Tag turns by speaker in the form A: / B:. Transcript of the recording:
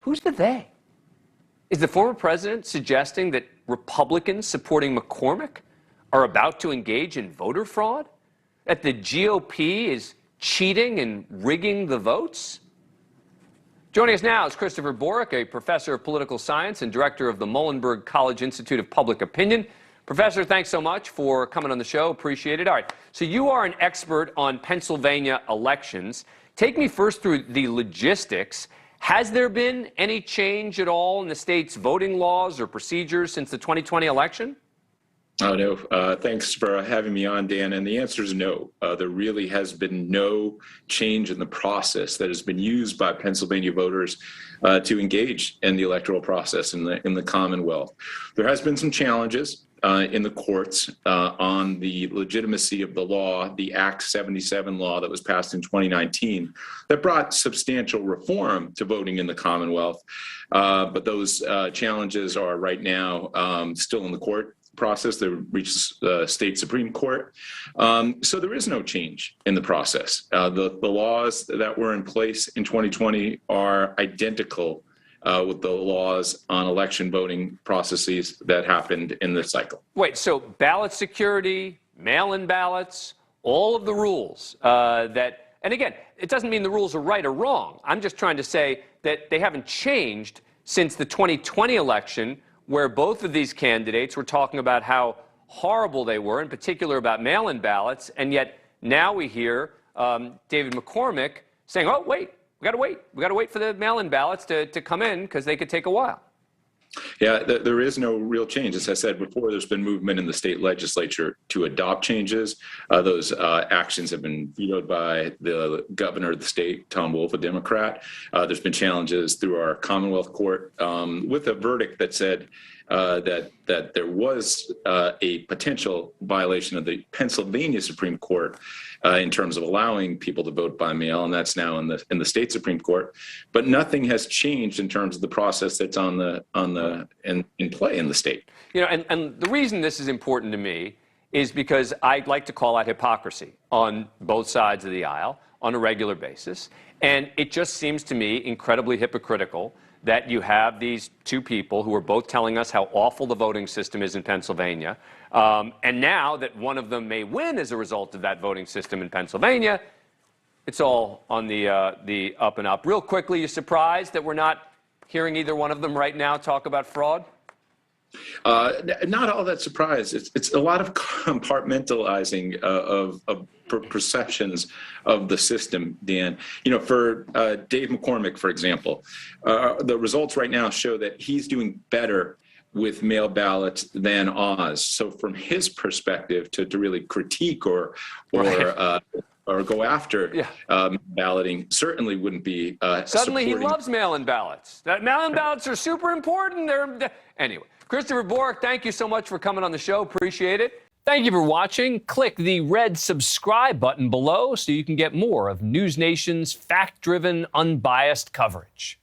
A: Who's the they? Is the former president suggesting that Republicans supporting McCormick are about to engage in voter fraud? That the GOP is cheating and rigging the votes? Joining us now is Christopher Borick, a professor of political science and director of the Muhlenberg College Institute of Public Opinion. Professor, thanks so much for coming on the show. Appreciate it. All right, so you are an expert on Pennsylvania elections. Take me first through the logistics. Has there been any change at all in the state's voting laws or procedures since the 2020 election?
B: Oh, no. Thanks for having me on, Dan. And the answer is no. There really has been no change in the process that has been used by Pennsylvania voters to engage in the electoral process in the Commonwealth. There has been some challenges in the courts on the legitimacy of the law, the Act 77 law that was passed in 2019, that brought substantial reform to voting in the Commonwealth. But those challenges are right now still in the court process. They reached the state Supreme Court. So there is no change in the process. The laws that were in place in 2020 are identical with the laws on election voting processes that happened in this cycle.
A: Wait, so ballot security, mail-in ballots, all of the rules and again, it doesn't mean the rules are right or wrong. I'm just trying to say that they haven't changed since the 2020 election, where both of these candidates were talking about how horrible they were, in particular about mail-in ballots, and yet now we hear David McCormick saying, oh, wait, we got to wait. We got to wait for the mail-in ballots to come in because they could take a while.
B: Yeah, there is no real change. As I said before, there's been movement in the state legislature to adopt changes. Those actions have been vetoed by the governor of the state, Tom Wolf, a Democrat. There's been challenges through our Commonwealth Court with a verdict that said that there was a potential violation of the Pennsylvania Supreme Court in terms of allowing people to vote by mail, and that's now in the state Supreme Court. But nothing has changed in terms of the process that's in play in the state.
A: You know, and the reason this is important to me is because I like to call out hypocrisy on both sides of the aisle on a regular basis, and it just seems to me incredibly hypocritical that you have these two people who are both telling us how awful the voting system is in Pennsylvania, and now that one of them may win as a result of that voting system in Pennsylvania, it's all on the up and up. Real quickly, you surprised that we're not hearing either one of them right now talk about fraud?
B: Not all that surprised. It's a lot of compartmentalizing of perceptions of the system, Dan. You know, for Dave McCormick, for example, the results right now show that he's doing better with mail ballots than Oz. So from his perspective, to really critique or go after balloting certainly wouldn't be
A: Suddenly
B: supporting.
A: He loves mail-in ballots. That mail-in ballots are super important. Anyway, Christopher Borick, thank you so much for coming on the show. Appreciate it. Thank you for watching. Click the red subscribe button below so you can get more of NewsNation's fact-driven, unbiased coverage.